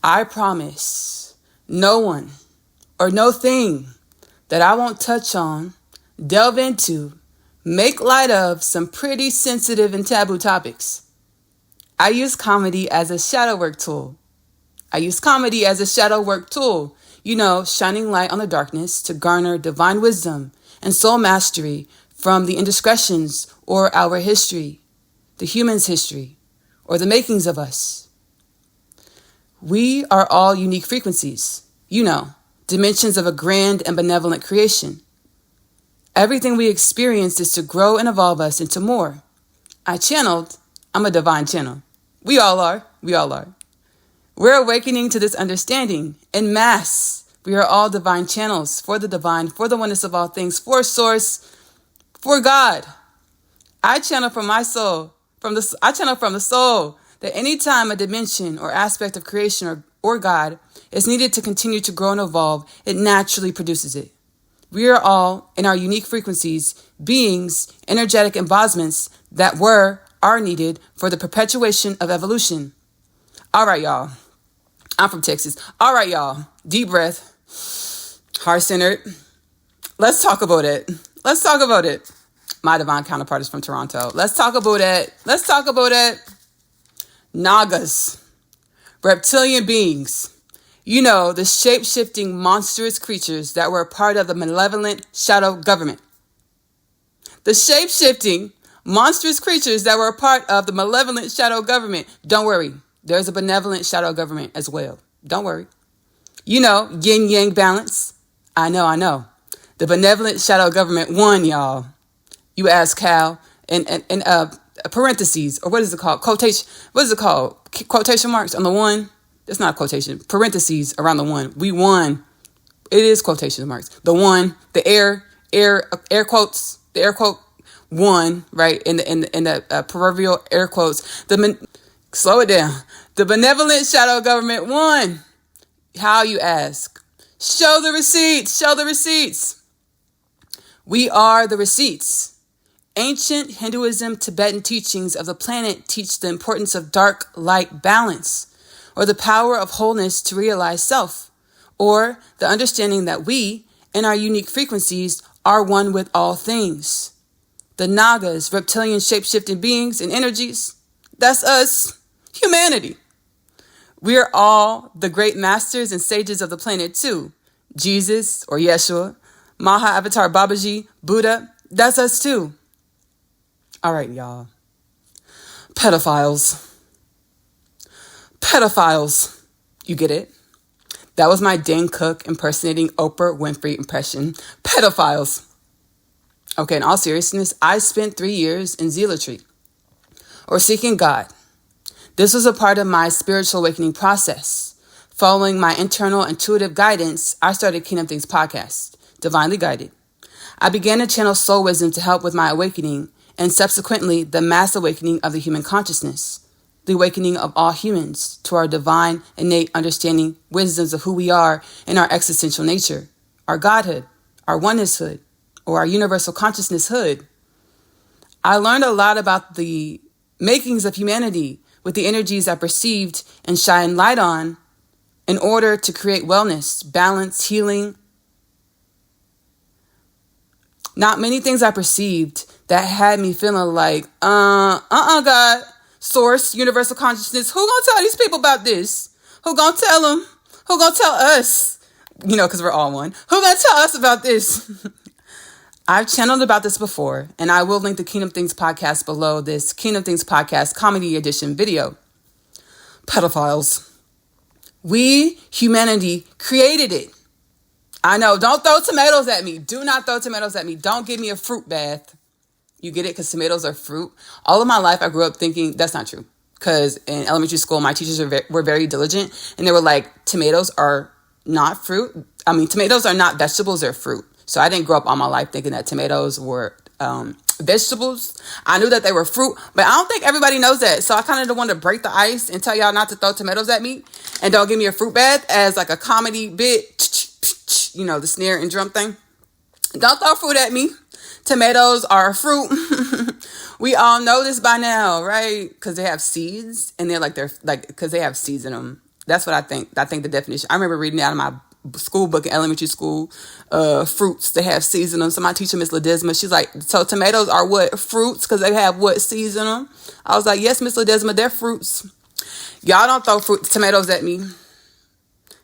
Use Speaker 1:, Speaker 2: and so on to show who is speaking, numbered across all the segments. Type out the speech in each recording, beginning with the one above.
Speaker 1: I promise no one or no thing that I won't touch on, delve into, make light of some pretty sensitive and taboo topics. I use comedy as a shadow work tool. Shining light on the darkness to garner divine wisdom and soul mastery from the indiscretions or our history, the human's history, or the makings of us. We are all unique frequencies, dimensions of a grand and benevolent creation. Everything we experience is to grow and evolve us into more. I'm a divine channel. We all are. We're awakening to this understanding en masse. We are all divine channels for the divine, for the oneness of all things, for source, for God. I channel from my soul, from the soul, that any time a dimension or aspect of creation or God is needed to continue to grow and evolve, it naturally produces it. We are all, in our unique frequencies, beings, energetic embodiments that are needed for the perpetuation of evolution. All right, y'all. I'm from Texas. All right, y'all. Deep breath. Heart-centered. Let's talk about it. My divine counterpart is from Toronto. Let's talk about it. Nagas. Reptilian beings. The shape-shifting monstrous creatures that were a part of the malevolent shadow government. Don't worry. There's a benevolent shadow government as well. Don't worry. Yin-yang balance. I know. The benevolent shadow government won, y'all. You ask Cal, in parentheses, or what is it called? Quotation marks on the one? That's not a quotation. Parentheses around the one. We won. It is quotation marks. The one, the air quotes, the air quote one, right? In the proverbial air quotes. Slow it down. The benevolent shadow government won. How, you ask? Show the receipts. We are the receipts. Ancient Hinduism, Tibetan teachings of the planet teach the importance of dark-light balance, or the power of wholeness to realize self, or the understanding that we, in our unique frequencies, are one with all things. The Nagas, reptilian shape-shifting beings and energies, that's us, humanity. We are all the great masters and sages of the planet too. Jesus or Yeshua, Maha Avatar Babaji, Buddha, that's us too. All right, y'all. Pedophiles. You get it? That was my Dane Cook impersonating Oprah Winfrey impression. Pedophiles. Okay, in all seriousness, I spent 3 years in zealotry, or seeking God. This was a part of my spiritual awakening process. Following my internal intuitive guidance, I started Kingdom Things podcast, Divinely Guided. I began to channel soul wisdom to help with my awakening and subsequently the mass awakening of the human consciousness, the awakening of all humans to our divine, innate understanding, wisdoms of who we are and our existential nature, our Godhood, our onenesshood, or our universal consciousnesshood. I learned a lot about the makings of humanity with the energies I perceived and shine light on in order to create wellness, balance, healing. Not many things I perceived that had me feeling like, God, source, universal consciousness, who gonna tell these people about this? Who gonna tell them? Who gonna tell us? Because we're all one. Who gonna tell us about this? I've channeled about this before, and I will link the Kingdom Things podcast below this Kingdom Things podcast comedy edition video. Pedophiles. We, humanity, created it. I know, don't throw tomatoes at me. Do not throw tomatoes at me. Don't give me a fruit bath. You get it? Because tomatoes are fruit. All of my life, I grew up thinking that's not true. Because in elementary school, my teachers were very diligent. And they were like, tomatoes are not fruit. Tomatoes are not vegetables, they're fruit. So I didn't grow up all my life thinking that tomatoes were vegetables. I knew that they were fruit, but I don't think everybody knows that. So I kind of want to break the ice and tell y'all not to throw tomatoes at me. And don't give me a fruit bath as like a comedy bit. The snare and drum thing. Don't throw fruit at me. Tomatoes are fruit. We all know this by now, right? Because they have seeds, and they're because they have seeds in them. That's what I think. I think the definition. I remember reading out of my school book in elementary school, fruits, they have seeds in them. So my teacher, Miss Ledesma, she's like, so tomatoes are what? Fruits, because they have what? Seeds in them. I was like, yes, Miss Ledesma, they're fruits. Y'all don't throw tomatoes at me.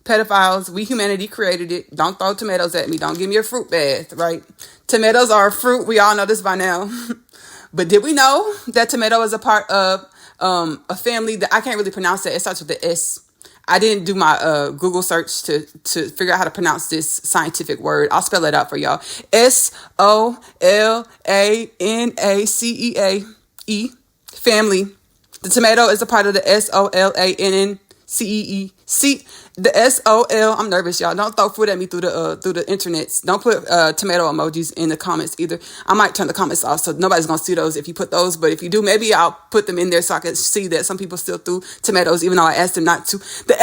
Speaker 1: Pedophiles, we humanity created it. Don't throw tomatoes at me. Don't give me a fruit bath, right? Tomatoes are a fruit. We all know this by now. But did we know that tomato is a part of a family that I can't really pronounce it. It starts with the S. I didn't do my Google search to figure out how to pronounce this scientific word. I'll spell it out for y'all. SOLANACEAE, family. The tomato is a part of the SOLANNCEE. See, the SOL, I'm nervous, y'all. Don't throw food at me through the internet. Don't put tomato emojis in the comments either. I might turn the comments off, so nobody's going to see those if you put those. But if you do, maybe I'll put them in there so I can see that some people still threw tomatoes, even though I asked them not to. The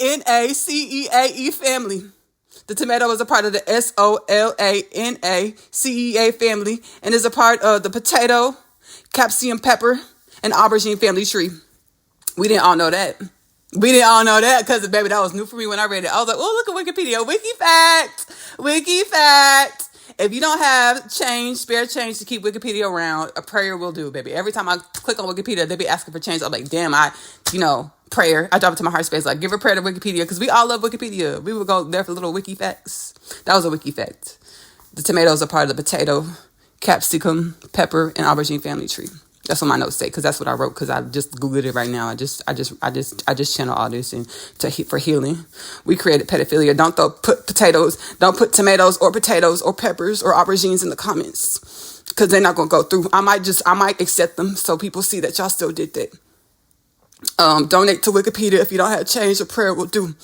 Speaker 1: SOLANACEAE family. The tomato is a part of the SOLANACEA family and is a part of the potato, capsicum, pepper, and aubergine family tree. We didn't all know that. We didn't all know that because, baby, that was new for me when I read it. I was like, oh, look at Wikipedia. Wiki fact. Wiki fact. If you don't have spare change to keep Wikipedia around, a prayer will do, baby. Every time I click on Wikipedia, they be asking for change. I'm like, damn, prayer. I drop it to my heart space. Like, give a prayer to Wikipedia because we all love Wikipedia. We would go there for little wiki facts. That was a wiki fact. The tomatoes are part of the potato, capsicum, pepper, and aubergine family tree. That's what my notes say, because that's what I wrote, because I just Googled it right now. I just channel all this for healing. We created pedophilia. Don't put tomatoes or potatoes or peppers or aubergines in the comments, because they're not going to go through. I might accept them so people see that y'all still did that. Donate to Wikipedia if you don't have change. A prayer will do.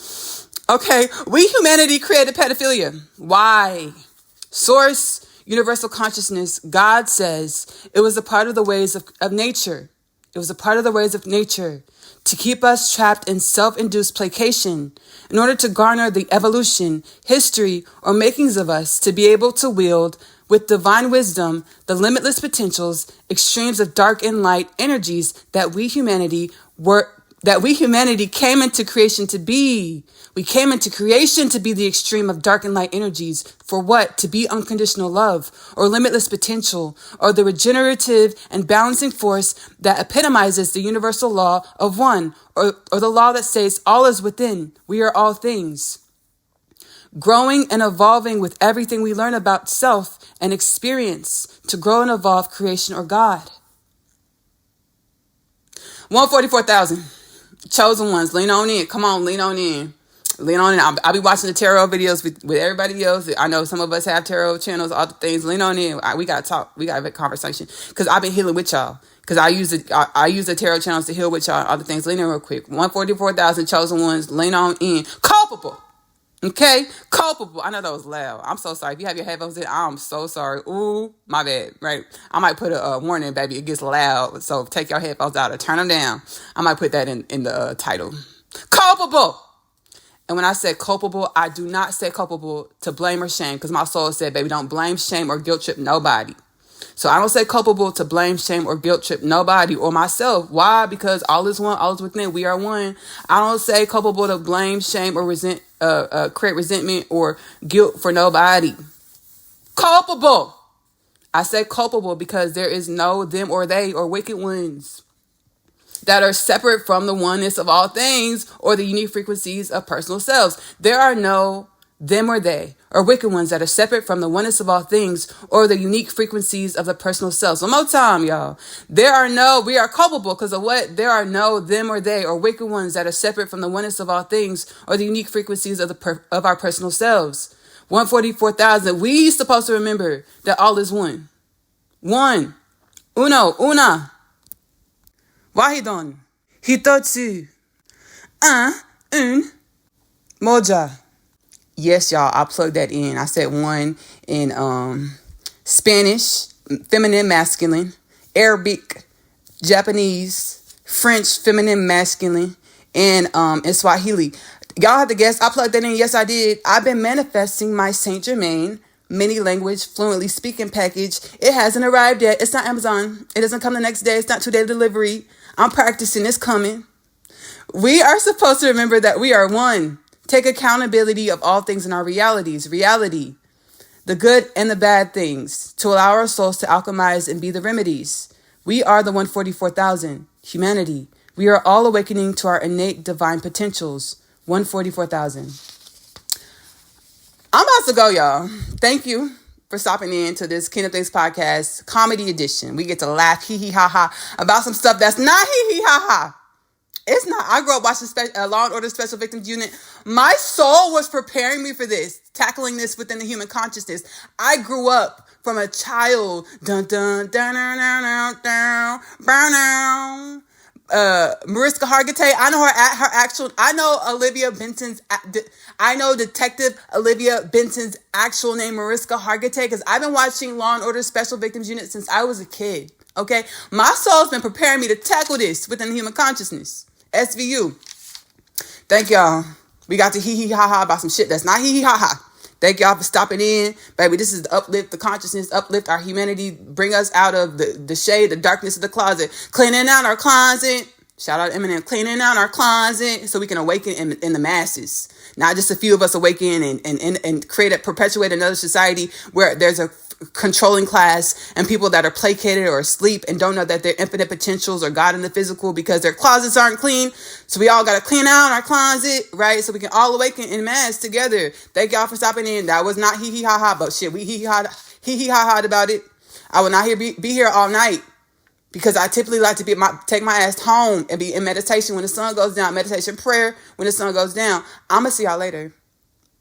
Speaker 1: Okay, we humanity created pedophilia. Why? Source: universal consciousness. God says it was a part of the ways of nature. It was a part of the ways of nature to keep us trapped in self-induced placation in order to garner the evolution, history, or makings of us to be able to wield with divine wisdom the limitless potentials, extremes of dark and light energies that we humanity came into creation to be. We came into creation to be the extreme of dark and light energies. For what? To be unconditional love, or limitless potential, or the regenerative and balancing force that epitomizes the universal law of one, or the law that says all is within. We are all things. Growing and evolving with everything we learn about self and experience to grow and evolve creation or God. 144,000. Chosen ones. Lean on in. Come on, lean on in. Lean on in. I'll be watching the tarot videos with everybody else. I know some of us have tarot channels, all the things. Lean on in. We got to talk. We got to have a conversation. Because I've been healing with y'all. Because I use the tarot channels to heal with y'all, all the things. Lean in real quick. 144,000 chosen ones. Lean on in. Culpable. Okay? Culpable. I know that was loud. I'm so sorry. If you have your headphones in, I'm so sorry. Ooh, my bad. Right? I might put a warning, baby. It gets loud. So take your headphones out or turn them down. I might put that in the title. Culpable. And when I say culpable, I do not say culpable to blame or shame, because my soul said, baby, don't blame, shame, or guilt trip nobody. So I don't say culpable to blame, shame, or guilt trip nobody or myself. Why? Because all is one, all is within. We are one. I don't say culpable to blame, shame, or create resentment or guilt for nobody. Culpable. I say culpable because there is no them or they or wicked ones that are separate from the oneness of all things or the unique frequencies of personal selves. There are no them or they or wicked ones that are separate from the oneness of all things or the unique frequencies of the personal selves. One more time, y'all. We are culpable because of what? There are no them or they or wicked ones that are separate from the oneness of all things or the unique frequencies of of our personal selves. 144,000. We supposed to remember that all is one. One. Uno. Una. Wahidon. Hitotsu. Un. Moja. Yes, y'all, I plugged that in. I said one in Spanish, feminine, masculine, Arabic, Japanese, French, feminine, masculine, and in Swahili. Y'all have to guess. I plugged that in. Yes, I did. I've been manifesting my Saint Germain mini language fluently speaking package. It hasn't arrived yet. It's not Amazon. It doesn't come the next day. It's not 2-day delivery. I'm practicing. It's coming. We are supposed to remember that we are one. Take accountability of all things in our realities. Reality. The good and the bad things. To allow our souls to alchemize and be the remedies. We are the 144,000. Humanity. We are all awakening to our innate divine potentials. 144,000. I'm about to go, y'all. Thank you for stopping in to this Kingdom Things podcast comedy edition. We get to laugh hee-hee-ha-ha about some stuff that's not hee-hee-ha-ha. It's not. I grew up watching Law and Order Special Victims Unit. My soul was preparing me for this, tackling this within the human consciousness. I grew up from a child. Dun dun dun dun dun dun dun. Mariska Hargitay. I know her actual. I know Olivia Benson's. I know Detective Olivia Benson's actual name, Mariska Hargitay, because I've been watching Law and Order Special Victims Unit since I was a kid. Okay, my soul's been preparing me to tackle this within the human consciousness. SVU. Thank y'all. We got to hee-hee-ha-ha about some shit that's not hee-hee-ha-ha. Thank y'all for stopping in. Baby, this is the uplift, the consciousness, uplift our humanity, bring us out of the shade, the darkness of the closet, cleaning out our closet. Shout out to Eminem, cleaning out our closet so we can awaken in the masses. Not just a few of us awaken and perpetuate another society where there's a controlling class and people that are placated or asleep and don't know that their infinite potentials are God in the physical because their closets aren't clean. So we all got to clean out our closet, right? So we can all awaken in mass together. Thank y'all for stopping in. That was not hee-hee-ha-ha, but shit, we hee-hee-ha-ha about it. I will not be here all night because I typically like to take my ass home and be in meditation when the sun goes down, meditation prayer when the sun goes down. I'm going to see y'all later.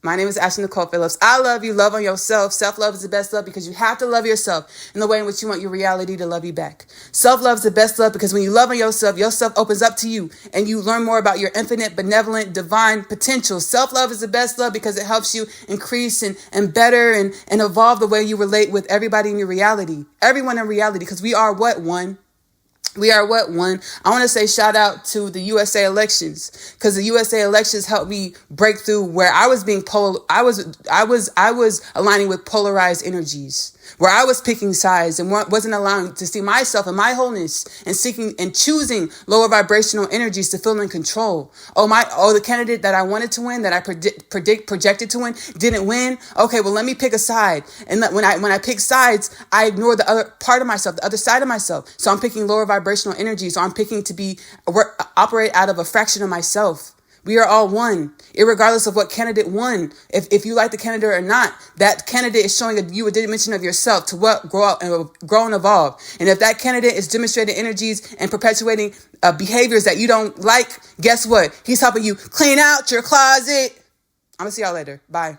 Speaker 1: My name is Ashley-Nicole Phillips. I love you. Love on yourself. Self-love is the best love because you have to love yourself in the way in which you want your reality to love you back. Self-love is the best love because when you love on yourself opens up to you and you learn more about your infinite, benevolent, divine potential. Self-love is the best love because it helps you increase and better and evolve the way you relate with everybody in your reality. Everyone in reality, because we are what? One. We are what? One. I want to say shout out to the USA elections because the USA elections helped me break through where I was being I was aligning with polarized energies, where I was picking sides and wasn't allowing to see myself and my wholeness and seeking and choosing lower vibrational energies to feel in control. The candidate that I wanted to win, that I projected to win, didn't win. Okay, well, let me pick a side. And when I pick sides, I ignore the other part of myself, the other side of myself. So I'm picking lower vibrational energy. So I'm picking to operate out of a fraction of myself. We are all one, irregardless of what candidate won. If you like the candidate or not, that candidate is showing you a dimension of yourself to grow and evolve. And if that candidate is demonstrating energies and perpetuating behaviors that you don't like, guess what? He's helping you clean out your closet. I'm gonna see y'all later. Bye.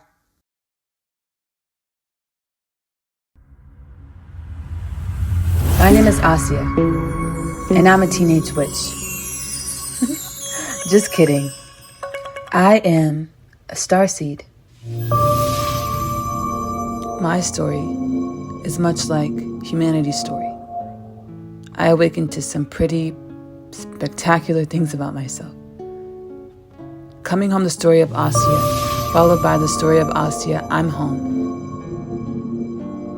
Speaker 2: My name is Asya, and I'm a teenage witch. Just kidding. I am a starseed. My story is much like humanity's story. I awakened to some pretty spectacular things about myself. Coming home, the story of Asya, followed by the story of Asya, I'm home.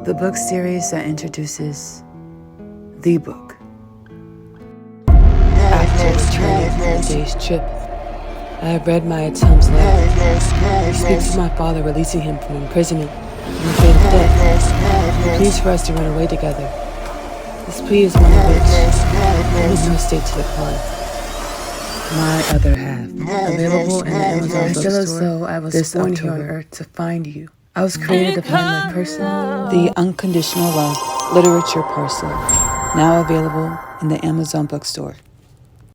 Speaker 2: The book series that introduces the book. After returning from a day's trip, I have read my attempts letter. He speaks of my father releasing him from imprisonment and the fate of death. He pleads for us to run away together. This plea is one of which I'm in no state to decline. My other half, available in the Amazon bookstore. I feel as though I was born here on earth to find you. I was created to find my person, the unconditional love literature person, now available in the Amazon bookstore.